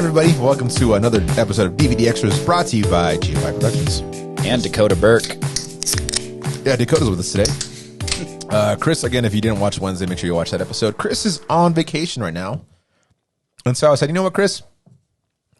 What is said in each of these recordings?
everybody. Welcome to another episode of DVD Extras brought to you by GFI Productions. And Dakota Burke. Yeah, Dakota's with us today. Chris, again, if you didn't watch Wednesday, make sure you watch that episode. Chris is on vacation right now. And so I said, you know what, Chris?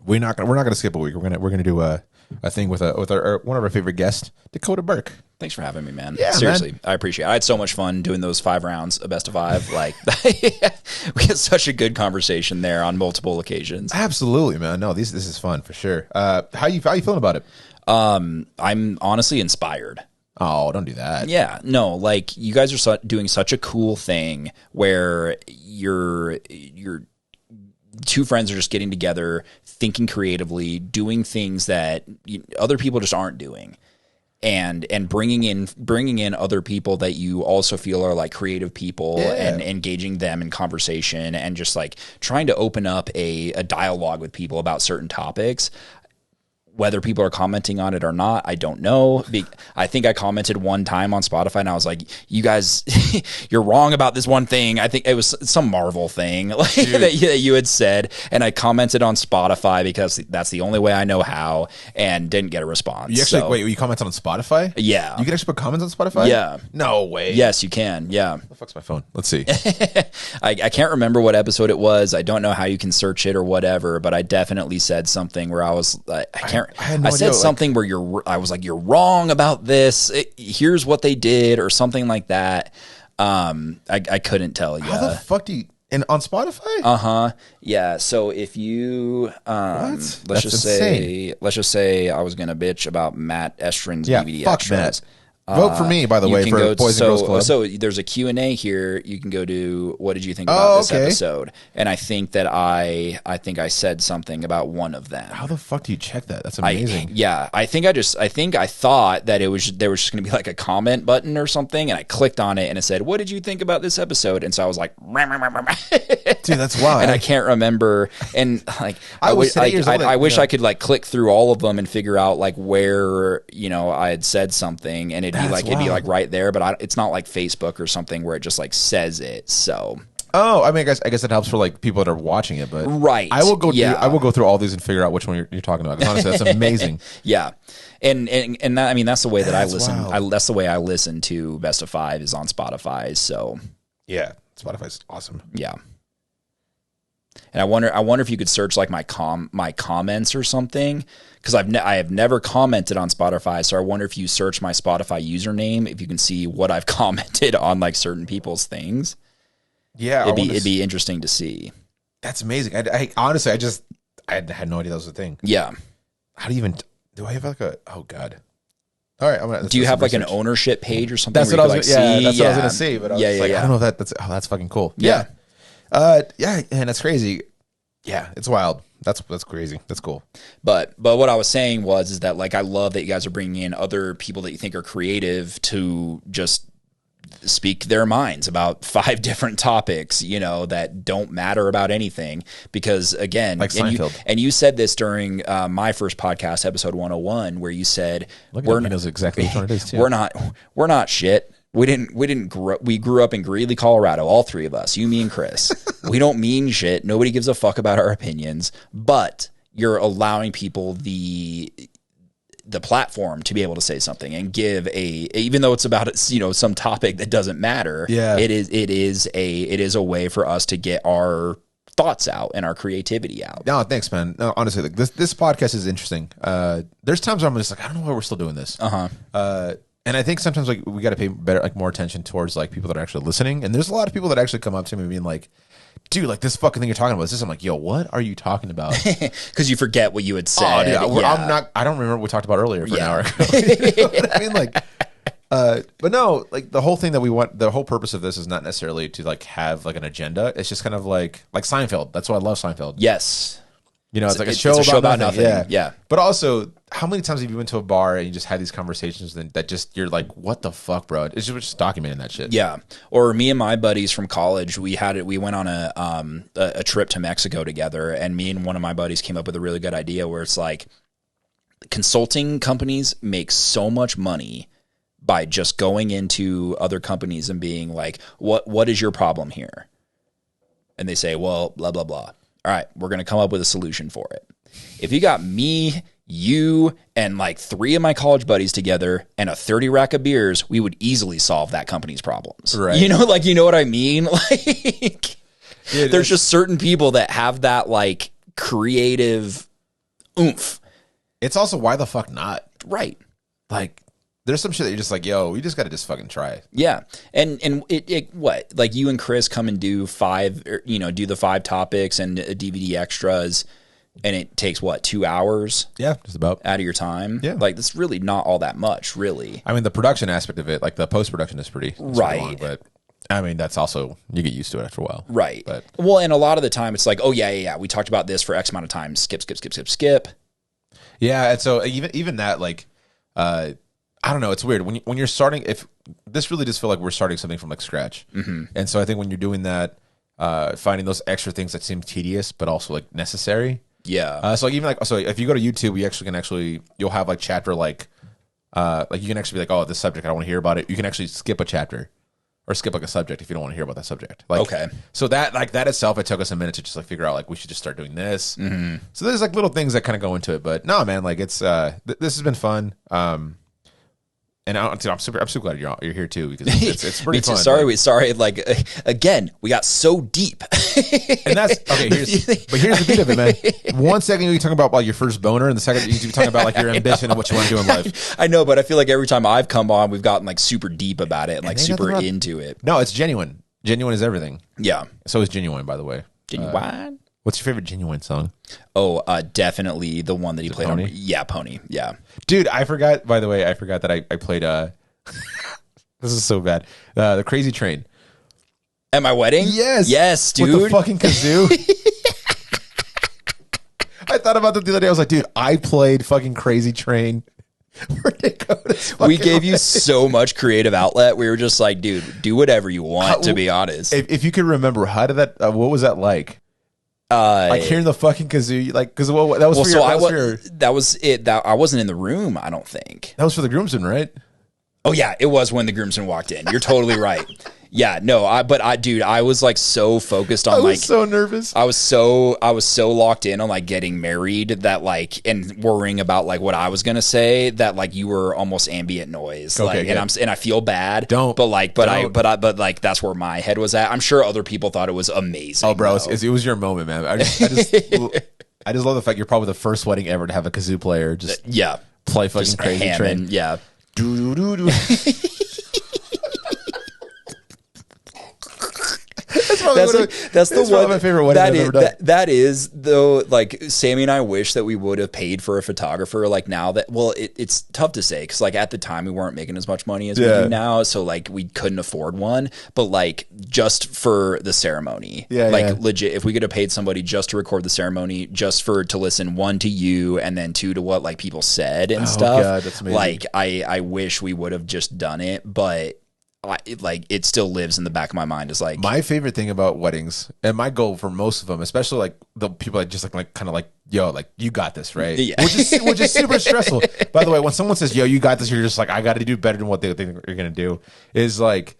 We're not gonna skip a week. We're gonna do a thing with our one of our favorite guests, Dakota Burke. Thanks for having me, man. Yeah, seriously, man. I appreciate it. I had so much fun doing those 5 rounds of best of 5. Like, we had such a good conversation there on multiple occasions. Absolutely, man. No, this is fun for sure. How you feeling about it? I'm honestly inspired. Oh, don't do that. Yeah, no, like you guys are doing such a cool thing where you're two friends are just getting together, thinking creatively, doing things that other people just aren't doing. And bringing in other people that you also feel are like creative people, and engaging them in conversation and just like trying to open up a dialogue with people about certain topics. Whether people are commenting on it or not, I don't know. I think I commented one time on Spotify and I was like, you guys, you're wrong about this one thing. I think it was some Marvel thing that you had said. And I commented on Spotify because that's the only way I know how, and didn't get a response. You actually, wait, you commented on Spotify? Yeah. You can actually put comments on Spotify? Yeah. No way. Yes, you can. Yeah. What the fuck's my phone? Let's see. I can't remember what episode it was. I don't know how you can search it or whatever, but I definitely said something where I was like, I said something where I was like, you're wrong about this. Here's what they did, or something like that. I couldn't tell you. How the fuck do you? And on Spotify? Yeah. So if you let's just say I was gonna bitch about Matt Estrin's DVD fuck extras. Matt. Vote for me, by the way, for Boys and Girls Club. So there's a Q&A here. You can go to, what did you think about this episode? And I think that I said something about one of them. How the fuck do you check that? That's amazing. I think I thought that there was just going to be like a comment button or something, and I clicked on it and it said, what did you think about this episode? And so I was like, dude, that's wild. And I can't remember. And like, I wish I could like click through all of them and figure out like where, I had said something, and it'd be like right there, but it's not like Facebook or something where it just like says it. So I mean, I guess it helps for like people that are watching it, but right. I will go through all these and figure out which one you're talking about. Honestly, that's amazing. Yeah. And that, I mean, that's the way that I listen. Wild. That's the way I listen to Best of 5 is on Spotify. So yeah, Spotify's awesome. Yeah. And I wonder if you could search like my comments or something, because I have never commented on Spotify. So I wonder if you search my Spotify username, if you can see what I've commented on like certain people's things. Yeah, it'd be interesting to see. That's amazing. I honestly, I had no idea that was a thing. Yeah. How do you even? Do I have like a? Oh God. All right, do you have like an ownership page or something? That's what I was. That's what I was gonna say. But I don't know if that's fucking cool. Yeah. And that's crazy. Yeah, it's wild. That's crazy. That's cool. But what I was saying is that like I love that you guys are bringing in other people that you think are creative to just speak their minds about 5 different topics, that don't matter about anything. Because again, like Seinfeld. And you said this during my first podcast, episode 101, where you said he knows exactly which one it is too. We're not shit. We grew up in Greeley, Colorado, all 3 of us, you, me, and Chris. We don't mean shit. Nobody gives a fuck about our opinions, but you're allowing people the platform to be able to say something and give even though it's about, some topic that doesn't matter. Yeah. It is a way for us to get our thoughts out and our creativity out. No, thanks, man. No, honestly, like this podcast is interesting. There's times where I'm just like, I don't know why we're still doing this. And I think sometimes like we got to pay more attention towards like people that are actually listening. And there's a lot of people that actually come up to me being like, dude, like this fucking thing you're talking about is this. I'm like, yo, what are you talking about? Because you forget what you had said. Oh, dude, I don't remember what we talked about earlier for an hour ago. You know what I mean? Like, but no, like the whole thing that we want, the whole purpose of this is not necessarily to like have like an agenda. It's just kind of like Seinfeld. That's why I love Seinfeld. Yes. It's like a show about nothing. Yeah. But also, how many times have you been to a bar and you just had these conversations that just, you're like, what the fuck, bro? It's just documenting that shit. Yeah. Or me and my buddies from college, we went on a trip to Mexico together, and me and one of my buddies came up with a really good idea where it's like, consulting companies make so much money by just going into other companies and being like, what is your problem here? And they say, well, blah, blah, blah. all right, we're going to come up with a solution for it. If you got me, you, and like 3 of my college buddies together and a 30 rack of beers, we would easily solve that company's problems. Right. You know, like, you know what I mean? Like, there's just certain people that have that like creative oomph. It's also, why the fuck not? Right. Like, there's some shit that you're just like, yo, we just got to just fucking try. Yeah. And it what? Like, you and Chris come and do 5, or, you know, do the 5 topics and DVD extras, and it takes what, 2 hours? Yeah, just about. Out of your time? Yeah. Like, that's really not all that much, really. I mean, the production aspect of it, like the post-production is pretty right. long, but I mean, that's also, you get used to it after a while. Right. But well, and a lot of the time it's like, oh yeah, we talked about this for X amount of time. Skip. Yeah, and so even that, like, I don't know, it's weird when you're starting. If this really does feel like we're starting something from like scratch, and so I think when you're doing that, finding those extra things that seem tedious but also like necessary. Yeah. So like, even like, so if you go to YouTube, you'll have like chapter like you can actually be like, oh, this subject I don't want to hear about it. You can actually skip a chapter or skip like a subject if you don't want to hear about that subject. Like, okay. So that, like, that itself, it took us a minute to just like figure out like we should just start doing this. So there's like little things that kind of go into it, but no, man, like it's this has been fun. And I'm super glad you're here too, because it's pretty fun. Sorry. Like, again, we got so deep. And that's okay. Here's the bit of it, man. 1 second you're talking about like your first boner, and the second you're talking about like your ambition and what you want to do in life. I know, but I feel like every time I've come on, we've gotten like super deep about it and like super into it. No, it's genuine. Genuine is everything. Yeah. So is Genuine, by the way. Genuine. What's your favorite Genuine song? Oh, definitely the one that he played Pony? on. Yeah, Pony. Yeah. Dude, I forgot, by the way, that I played, this is so bad, the Crazy Train. At my wedding? Yes. Yes, dude. With the fucking kazoo. I thought about that the other day. I was like, dude, I played fucking Crazy Train. We gave you so much creative outlet. We were just like, dude, do whatever you want, to be honest. If you can remember, how did that, what was that like? Like hearing the fucking kazoo, like, because that was it. That I wasn't in the room, I don't think. That was for the groomsmen, right? Oh yeah, it was when the groomsmen walked in. You're totally right. Yeah, no, dude, I was like so focused on, like, so nervous. I was so locked in on like getting married that like, and worrying about like what I was gonna say, that like you were almost ambient noise. Okay, like, and I feel bad. Don't. But like that's where my head was at. I'm sure other people thought it was amazing. Oh, bro, it was your moment, man. I just love the fact you're probably the first wedding ever to have a kazoo player just play fucking just Crazy Train. Yeah. That's the one. My favorite wedding I've ever done. That is, though, like, Sammy and I wish that we would have paid for a photographer. Like, now that, well, it's tough to say because like at the time we weren't making as much money as we do now, so like we couldn't afford one. But like just for the ceremony, legit, if we could have paid somebody just to record the ceremony, just to listen, 1 to you and then 2 to what like people said and stuff. God, that's amazing. Like I wish we would have just done it, but. It still lives in the back of my mind. Is like my favorite thing about weddings, and my goal for most of them, especially like the people that just like kind of like, yo, like you got this, right? Yeah. Which is super stressful. By the way, when someone says, yo, you got this, you're just like, I got to do better than what they think you're gonna do. Is like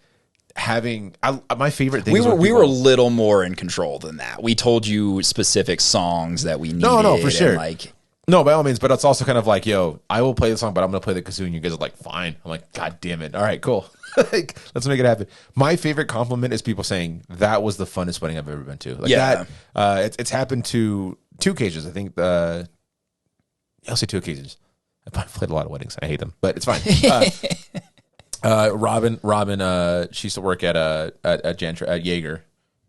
having my favorite thing. We were a little more in control than that. We told you specific songs that we needed. No, for sure. Like. No, by all means, but it's also kind of like, yo, I will play the song, but I'm going to play the kazoo, and you guys are like, fine. I'm like, God damn it. All right, cool. Like, let's make it happen. My favorite compliment is people saying, that was the funnest wedding I've ever been to. Like that, it's happened to 2 occasions. I think, I'll say 2 occasions. I've played a lot of weddings. I hate them, but it's fine. Robin, she used to work at Jaeger.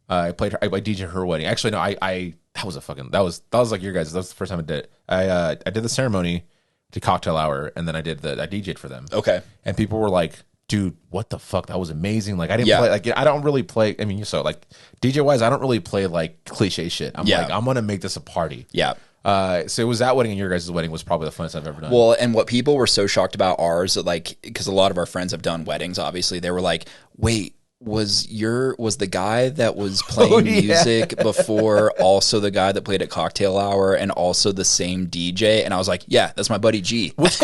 I DJed her wedding. Actually, no, that was like your guys. That was the first time I did it. I did the ceremony, the cocktail hour, and then I DJ'd for them. Okay. And people were like, dude, what the fuck? That was amazing. Like I didn't play, like I don't really play. I mean, like DJ wise, I don't really play like cliche shit. I'm like, I'm gonna make this a party. Yeah. So it was that wedding, and your guys' wedding was probably the funnest I've ever done. Well, and what people were so shocked about ours, like, because a lot of our friends have done weddings, obviously, they were like, wait, was the guy that was playing music before also the guy that played at cocktail hour and also the same DJ? And I was like, yeah, that's my buddy G. What's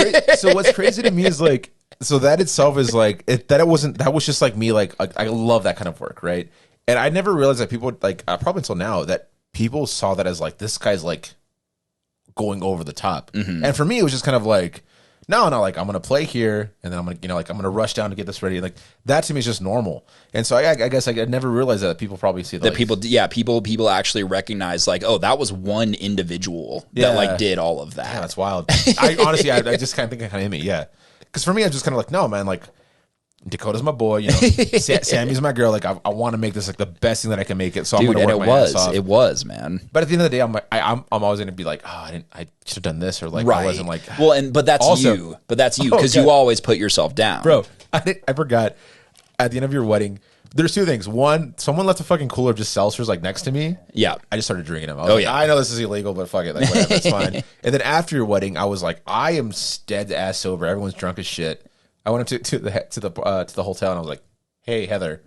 crazy to me is like, so that itself is like, that was just like me, like I love that kind of work, right? And I never realized that people, like, probably until now, that people saw that as like, this guy's like going over the top. And for me, it was just kind of like, no, like I'm gonna play here, and then I'm gonna, like I'm gonna rush down to get this ready. Like that to me is just normal. And so I guess I never realized that people probably see that people actually recognize like, oh, that was one individual that like did all of that. Yeah, that's wild. I honestly, I just kind of think it kind of hit me. Yeah, because for me, I was just kind of like, no, man, like Dakota's my boy, Sammy's my girl. Like I want to make this like the best thing that I can make it. So dude, I'm gonna work my ass off. It was, man. But at the end of the day, I'm like, I'm always gonna be like, oh, I should have done this, or like I wasn't like. Well, but that's also, you because you always put yourself down, bro. I forgot at the end of your wedding. There's two things. One, someone left a fucking cooler of just seltzers like next to me. Yeah. I just started drinking them. I was I know this is illegal, but fuck it. Like, whatever, it's fine. And then after your wedding, I was like, I am dead ass sober. Everyone's drunk as shit. I went up to the hotel and I was like, hey, Heather,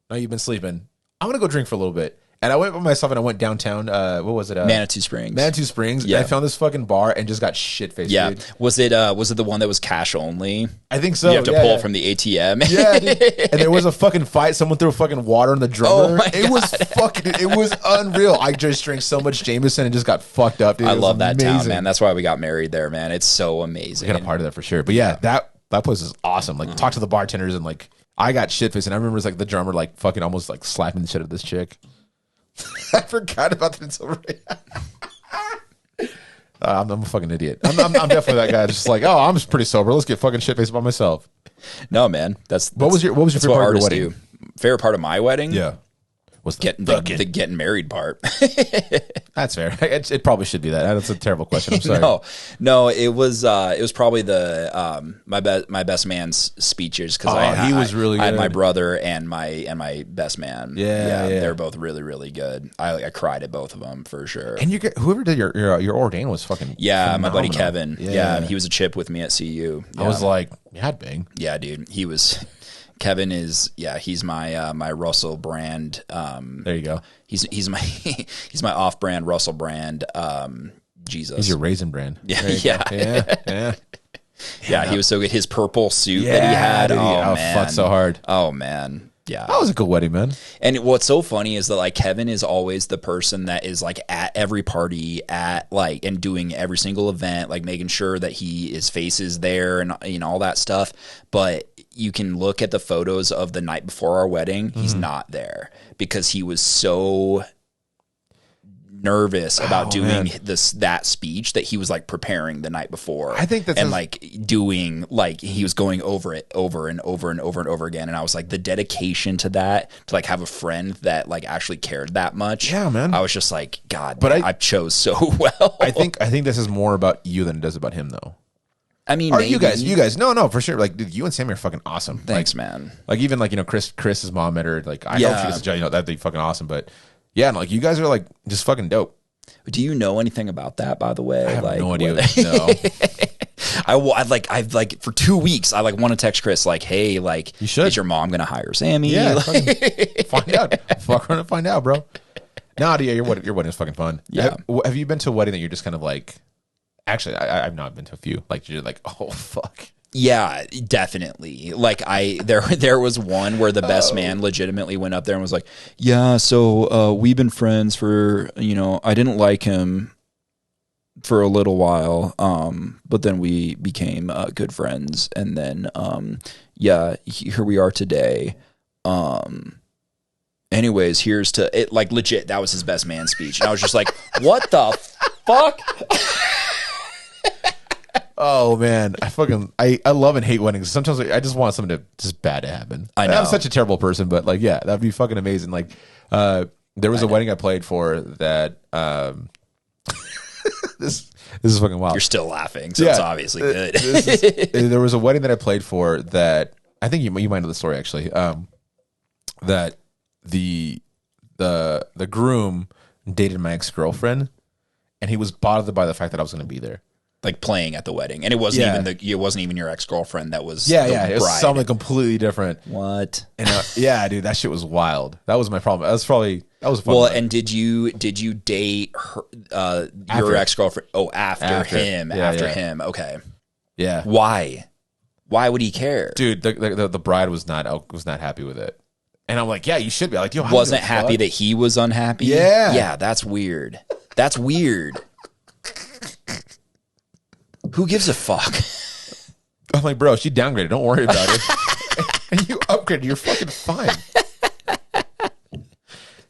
now you've been sleeping. I'm going to go drink for a little bit. And I went by myself and I went downtown. What was it? Manitou Springs. Manitou Springs. Yeah. And I found this fucking bar and just got shit faced. Yeah. Dude. Was it the one that was cash only? I think so. You have to pull from the ATM. Yeah. Dude. And there was a fucking fight. Someone threw fucking water on the drummer. Oh my God. It was unreal. I just drank so much Jameson and just got fucked up, dude. I love that town, man. That's why we got married there, man. It's so amazing. We got a part of that for sure. But yeah, that place is awesome. Like talk to the bartenders and like I got shit faced and I remember it was like the drummer like fucking almost like slapping the shit out of this chick. I forgot about that until I'm a fucking idiot. I'm definitely that guy. Just like, oh, I'm just pretty sober. Let's get fucking shit faced by myself. No, man. What was your favorite part of your wedding? Do. Favorite part of my wedding? Yeah. Was the getting married part. That's fair. It probably should be that. That's a terrible question. I'm sorry. No, it was probably the my best man's speeches because he was really good. I had my brother and my best man. Yeah. They're both really, really good. I cried at both of them for sure. And whoever did your ordain was fucking phenomenal. My buddy Kevin. Yeah, he was a chip with me at CU. Yeah. I was like, bang. Yeah, dude, he was. Kevin is he's my my Russell Brand. There you go. He's my he's my off-brand Russell Brand. Jesus, he's your Raisin Brand. Yeah. He was so good. His purple suit that he had. Dude, oh man, fought so hard. Oh man. Yeah, that was a good wedding, man. And what's so funny is that like Kevin is always the person that is like at every party, and doing every single event, like making sure that his face is there and all that stuff. But you can look at the photos of the night before our wedding; he's not there because he was so nervous about doing that speech that he was like preparing the night before. I think that's like doing like he was going over it over and over and over and over again. And I was like, the dedication to that, to like have a friend that like actually cared that much. Yeah, man. I was just like, God, but I chose so well. I think this is more about you than it does about him, though. I mean, you guys, no, for sure. Like, dude, you and Sammy are fucking awesome. Thanks, like, man. Like, even like Chris's mom met her. Like, I hope she gets a job. That'd be fucking awesome. But yeah, like you guys are like just fucking dope. Do you know anything about that, by the way? I have no idea. No. I've like for 2 weeks, I like want to text Chris like, hey, like, you should. Is your mom gonna hire Sammy? Yeah, find out. Fuck around and find out, bro. No, yeah, your wedding is fucking fun. Yeah. Have you been to a wedding that you're just kind of like? Actually, I've not been to a few. Like you're like, oh fuck. Yeah, definitely. Like there was one where the best man legitimately went up there and was like, yeah, so we've been friends for, I didn't like him for a little while, but then we became good friends, and then here we are today. Anyways, here's to it. Like legit, that was his best man speech, and I was just like, what the fuck? Oh man, I love and hate weddings. Sometimes I just want something to just bad to happen. I know. I'm such a terrible person, but like, yeah, that'd be fucking amazing. Like, there was a wedding I played for that. This is fucking wild. You're still laughing, so it's obviously good. There was a wedding that I played for that I think you might know the story actually. That the groom dated my ex-girlfriend, and he was bothered by the fact that I was going to be there. Like playing at the wedding, and it wasn't even your ex-girlfriend that was it was something completely different. What? And yeah, dude, that shit was wild. That was my problem. That was fun. Well, and did you date her, your ex-girlfriend? Oh, after him. Okay. Yeah. Why would he care, dude? The bride was not happy with it, And I'm like, yeah, you should be. Like, yo, wasn't happy that he was unhappy. Yeah, that's weird. That's weird. Who gives a fuck? I'm like, bro, she downgraded. Don't worry about it. And you upgraded. You're fucking fine.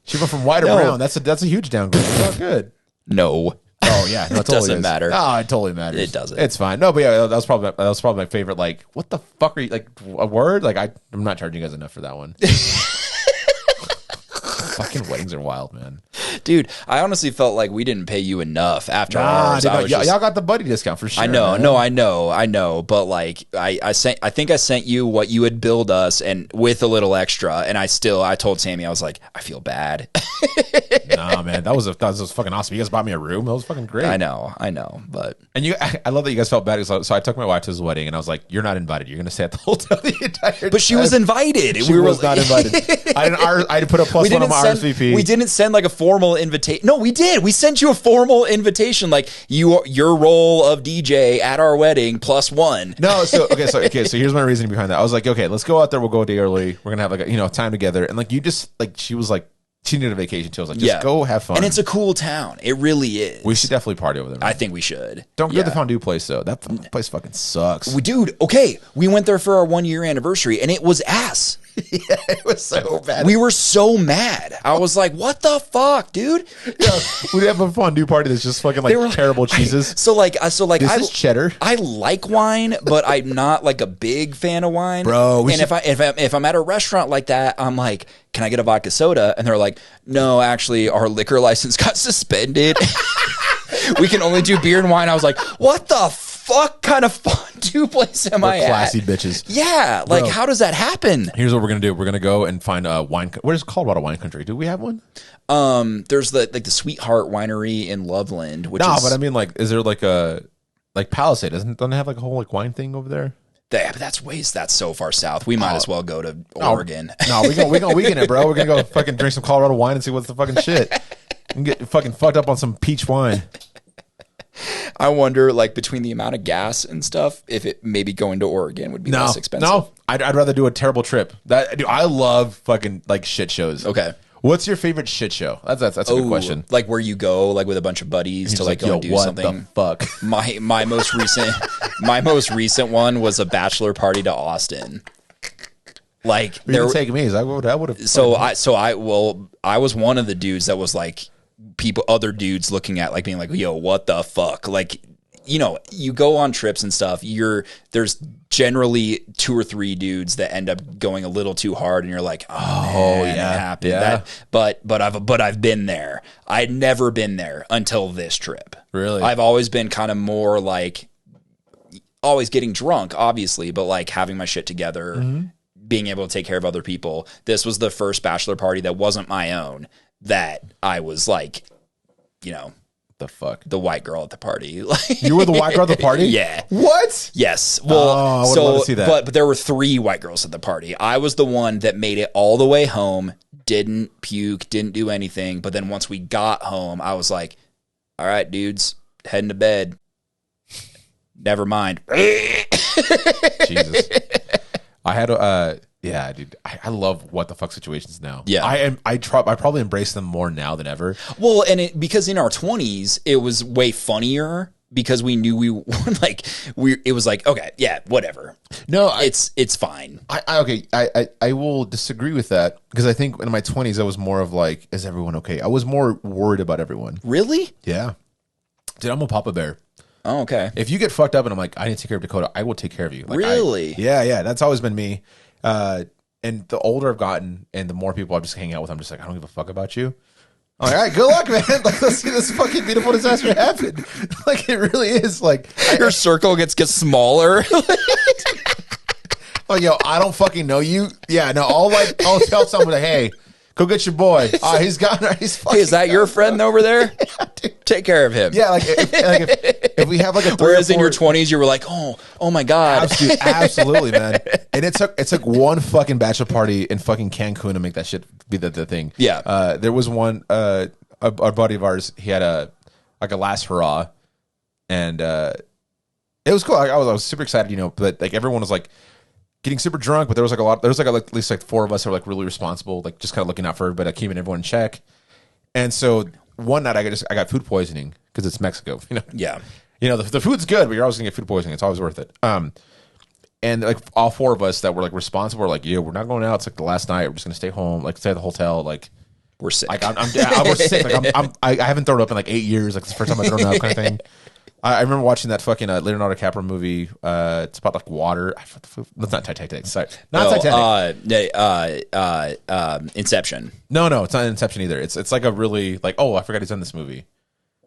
She went from white to brown. That's a huge downgrade. It's all good. No. Oh yeah, no, it totally doesn't matter. Oh, it totally matters. It doesn't. It's fine. No, but yeah, that was probably my favorite. Like, what the fuck are you like? A word? Like, I'm not charging you guys enough for that one. Fucking weddings are wild, man. Dude, I honestly felt like we didn't pay you enough after ours. Dude, y'all got the buddy discount for sure. I know, man. no, I know. But like, I think I sent you what you had billed us, and with a little extra. And I told Sammy, I was like, I feel bad. Nah, man, that was fucking awesome. You guys bought me a room. That was fucking great. I know, but I love that you guys felt bad. So I took my wife to his wedding, and I was like, "You're not invited. You're gonna stay at the hotel the entire time." But she was invited. She was not invited. I didn't put a plus one on my RSVP. We didn't send like a formal invitation. No, we did. We sent you a formal invitation, like your role of DJ at our wedding +1. No, so here's my reasoning behind that. I was like, okay, let's go out there. We'll go a day early. We're gonna have like a time together. And like you just like she was like she needed a vacation too. I was like, just go have fun. And it's a cool town. It really is. We should definitely party over there. Man. I think we should. Don't go to the fondue place though. That place fucking sucks. Dude, okay. We went there for our 1-year anniversary and it was ass. Yeah, it was so bad. We were so mad. I was like, what the fuck, dude? Yeah, we have a fondue party that's just fucking like terrible cheeses. So like this is cheddar. I like wine, but I'm not like a big fan of wine. Bro, if I'm at a restaurant like that, I'm like, can I get a vodka soda? And they're like, no, actually, our liquor license got suspended. We can only do beer and wine. I was like, what the fuck kind of fondue place am I at? Classy bitches. Yeah, like how does that happen? Here's what we're gonna do. We're gonna go and find a wine. What is Colorado wine country? Do we have one? There's the Sweetheart Winery in Loveland. Which but I mean, like, is there like a Palisade? Doesn't it have like a whole like wine thing over there? That's so far south. We might as well go to Oregon. No, we gonna weekend it, bro. We're gonna go fucking drink some Colorado wine and see what's the fucking shit. And get fucking fucked up on some peach wine. I wonder, like, between the amount of gas and stuff, if it maybe going to Oregon would be less expensive. No, I'd rather do a terrible trip. Dude, I love fucking like shit shows. Okay. What's your favorite shit show? That's a good question. Like where you go, like with a bunch of buddies to like go and do something. What the fuck? My most recent one was a bachelor party to Austin. Like you would take me. I would have. I was one of the dudes that was like other dudes looking at like being like, yo, what the fuck? Like, you know, you go on trips and stuff. There's generally 2 or 3 dudes that end up going a little too hard, and you're like, oh man, yeah, it happened. yeah. But I've been there. I'd never been there until this trip. Really, I've always been kind of more like always getting drunk, obviously, but like having my shit together, being able to take care of other people. This was the first bachelor party that wasn't my own that I was like, you know. The fuck, the white girl at the party. You were the white girl at the party? Yeah. What? Yes. Well, I would love to see that. But there were 3 white girls at the party. I was the one that made it all the way home, didn't puke, didn't do anything. But then once we got home, I was like, all right, dudes, heading to bed. Never mind. Jesus. I had yeah, dude. I love what the fuck situations now. Yeah, I probably embrace them more now than ever. Well, and because in our 20s it was way funnier because we knew we were like it was like, okay, yeah, whatever. No, it's fine. I will disagree with that because I think in my 20s I was more of like, is everyone okay? I was more worried about everyone. Really? Yeah, dude. I'm a Papa Bear. Oh, okay. If you get fucked up and I'm like, I need to take care of Dakota, I will take care of you. Like, really? Yeah. That's always been me. And the older I've gotten and the more people I just hang out with, I'm just like, I don't give a fuck about you. I'm like, all right, good luck, man. Like, let's see this fucking beautiful disaster happen. Like, it really is. Like, your circle gets smaller. Oh, yo, I don't fucking know you. Yeah, no, I'll tell someone, hey, go get your boy. He's gone. He's fucking. Hey, is that your friend over there? Yeah, take care of him. Yeah, like if we have like a 3 whereas or 4, in your 20s you were like, oh my god, absolutely, man. And it took one fucking bachelor party in fucking Cancun to make that shit be the thing. Yeah. There was one a buddy of ours. He had a last hurrah, and it was cool. I was super excited, you know. But like everyone was like, getting super drunk, but there was like a lot. There was like at least like 4 of us that were like really responsible, like just kind of looking out for everybody, like keeping everyone in check. And so one night I got food poisoning because it's Mexico. Yeah. The food's good, but you're always gonna get food poisoning. It's always worth it. And like all 4 of us that were like responsible were like, yeah, we're not going out. It's like the last night. We're just gonna stay home, like stay at the hotel. Like we're sick. Like we're sick. Like I haven't thrown up in like 8 years. Like it's the first time I've thrown up, kind of thing. I remember watching that fucking Leonardo DiCaprio movie. It's about like water. That's not Titanic. Sorry, not Titanic. Inception. No, it's not Inception either. It's like a really like. Oh, I forgot he's in this movie.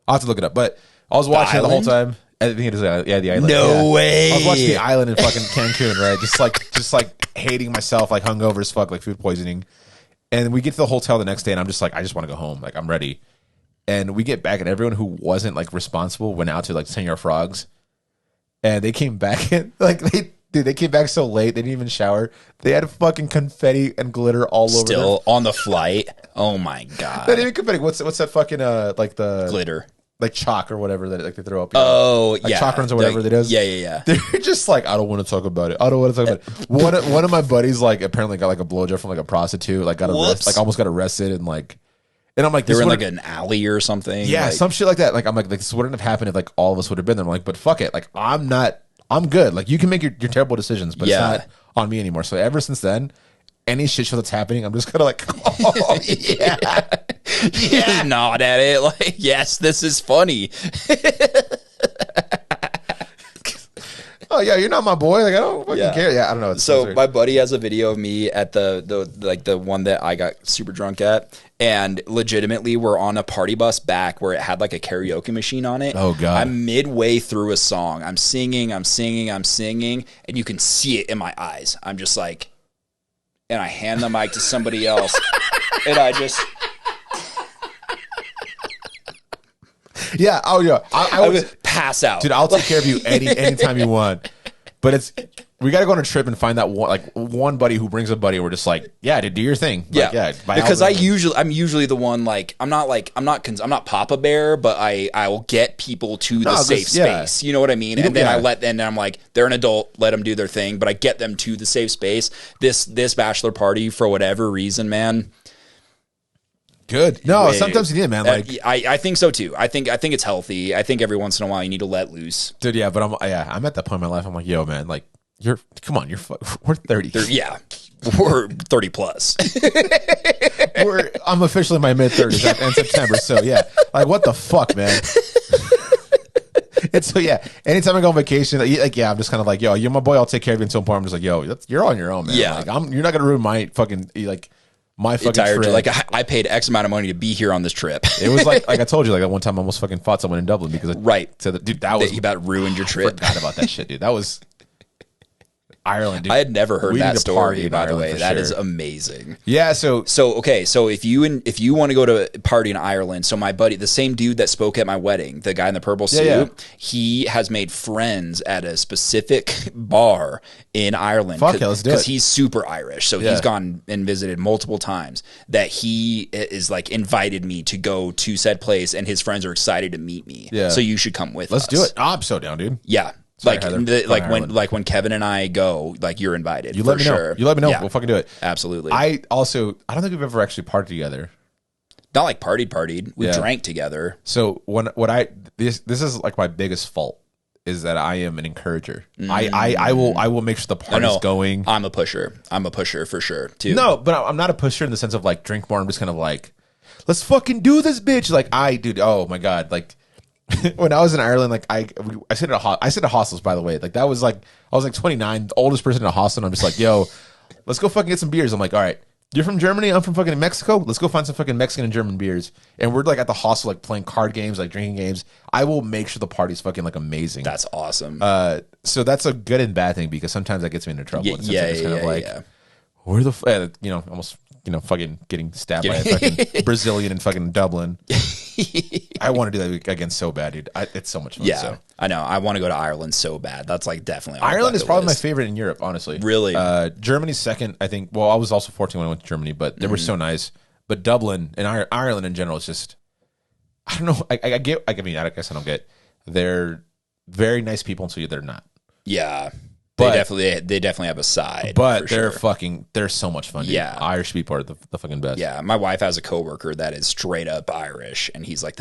I'll have to look it up. But I was watching it the whole time. I think it is. Yeah, the island. No way. I was watching the island in fucking Cancun, right? Just like hating myself, like hungover as fuck, like food poisoning. And we get to the hotel the next day, and I'm just like, I just want to go home. Like I'm ready. And we get back, and everyone who wasn't like responsible went out to like Senor Frogs, and they came back and like they came back so late they didn't even shower. They had fucking confetti and glitter all over. Still on the flight. Oh my god! Not even confetti. What's that fucking like the glitter, like chalk or whatever that like they throw up. Oh like yeah, chalk runs or whatever that is. Yeah. They're just like, I don't want to talk about it. I don't want to talk about it. One of my buddies like apparently got like a blowjob from like a prostitute. Like got arrested, like almost got arrested and like. And I'm like, they were in like an alley or something. Yeah, like, some shit like that. Like I'm like this wouldn't have happened if like all of us would have been there. I'm like, but fuck it. Like I'm good. Like you can make your terrible decisions, but it's not on me anymore. So ever since then, any shit show that's happening, I'm just kind of like, oh yeah. You just nod at it like, yes, this is funny. Oh yeah, you're not my boy. Like I don't fucking care. Yeah, I don't know. So my buddy has a video of me at the one that I got super drunk at, and legitimately we're on a party bus back where it had like a karaoke machine on it. Oh god. I'm midway through a song. I'm singing, and you can see it in my eyes. I'm just like, and I hand the mic to somebody else, and I just. Yeah. Oh yeah. I would pass out, dude. I'll take care of you anytime you want. But we got to go on a trip and find that one buddy who brings a buddy. And we're just like, yeah, dude, do your thing. Yeah, like, because I'm usually the one like I'm not Papa Bear, but I will get people to the safe space. You know what I mean? And then I'm like, they're an adult, let them do their thing, but I get them to the safe space. This bachelor party for whatever reason, man. Good. No, sometimes you need, man. Like I think so too. I think it's healthy. I think every once in a while you need to let loose. Dude, yeah, but I'm at that point in my life. I'm like, yo, man, like we're 30. Yeah. We're 30 plus. I'm officially in my mid 30s in September. So yeah, like what the fuck, man. And so yeah, anytime I go on vacation, like I'm just kind of like, yo, you're my boy. I'll take care of you until point. I'm just like, yo, you're on your own, man. Yeah, like, you're not gonna ruin my fucking like. My fucking trip. Like I paid X amount of money to be here on this trip. It was like I told you, like that one time I almost fucking fought someone in Dublin because dude, that was you about ruined your trip. I forgot about that shit, dude. That was Ireland, dude. I had never heard that story, by the way. That is amazing. Yeah, so okay, so if you want to go to a party in Ireland, so my buddy, the same dude that spoke at my wedding, the guy in the purple suit, he has made friends at a specific bar in Ireland. Fuck yeah, let's do it. Because he's super Irish, so he's gone and visited multiple times. That he is like invited me to go to said place, and his friends are excited to meet me. Yeah, so you should come with us. Let's do it. Oh, I'm so down, dude. Yeah. Sorry, when Kevin and I go, like you're invited. You let me know. Sure. You let me know. Yeah. We'll fucking do it. Absolutely. I don't think we've ever actually partied together. Not like partied. We drank together. So this is like my biggest fault is that I am an encourager. I will make sure the party's going. I'm a pusher for sure too. No, but I'm not a pusher in the sense of like drink more. I'm just kind of like, let's fucking do this, bitch. Like dude. Oh my god, like. When I was in Ireland, like I stayed at hostels, by the way. Like that was like I was like 29, the oldest person in a hostel. And I'm just like, yo, let's go fucking get some beers. I'm like, all right, you're from Germany, I'm from fucking Mexico. Let's go find some fucking Mexican and German beers. And we're like at the hostel, like playing card games, like drinking games. I will make sure the party's fucking like amazing. That's awesome. So that's a good and bad thing because sometimes that gets me into trouble. Where the almost fucking getting stabbed by a fucking Brazilian in fucking Dublin. I want to do that again so bad, dude. It's so much fun. Yeah, so. I know. I want to go to Ireland so bad. That's like definitely on Ireland is probably list. my favorite in Europe, honestly. Really? Germany's second, I think. Well, I was also 14 when I went to Germany, but they were so nice. But Dublin and Ireland in general is just, I don't know. I guess I don't get. They're very nice people until they're not. Yeah. But they definitely have a side. But for they're sure. they're so much fun. Dude. Yeah. Irish people are the fucking best. Yeah, my wife has a coworker that is straight up Irish, and he's like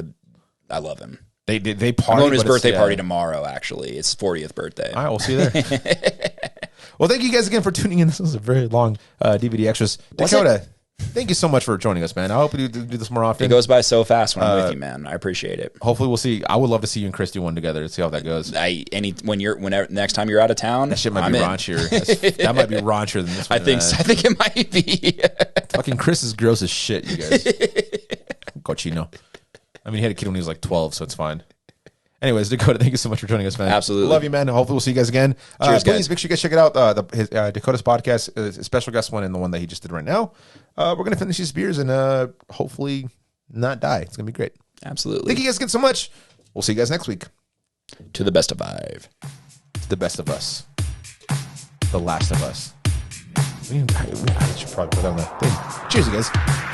I love him. They party. I'm going to his birthday party tomorrow. Actually, it's 40th birthday. All right, we'll see you there. Well, thank you guys again for tuning in. This was a very long DVD extras. Dakota, thank you so much for joining us, man. I hope you do this more often. It goes by so fast when I'm with you, man. I appreciate it. Hopefully, we'll see. I would love to see you and Chris do one together and see how that goes. Whenever next time you're out of town, That shit might be raunchier. That might be raunchier than this one. I think it might be. Fucking Chris is gross as shit, you guys. Cochino. I mean, he had a kid when he was like 12, so it's fine. Anyways, Dakota, thank you so much for joining us, man. Absolutely. Love you, man. Hopefully we'll see you guys again. Cheers, please guys. make sure you guys check it out. His Dakota's podcast, his special guest one, and the one that he just did right now. We're going to finish these beers and hopefully not die. It's going to be great. Absolutely. Thank you guys again so much. We'll see you guys next week. To the best of five. To the best of us. The last of us. I should probably put on the thing. Cheers, you guys.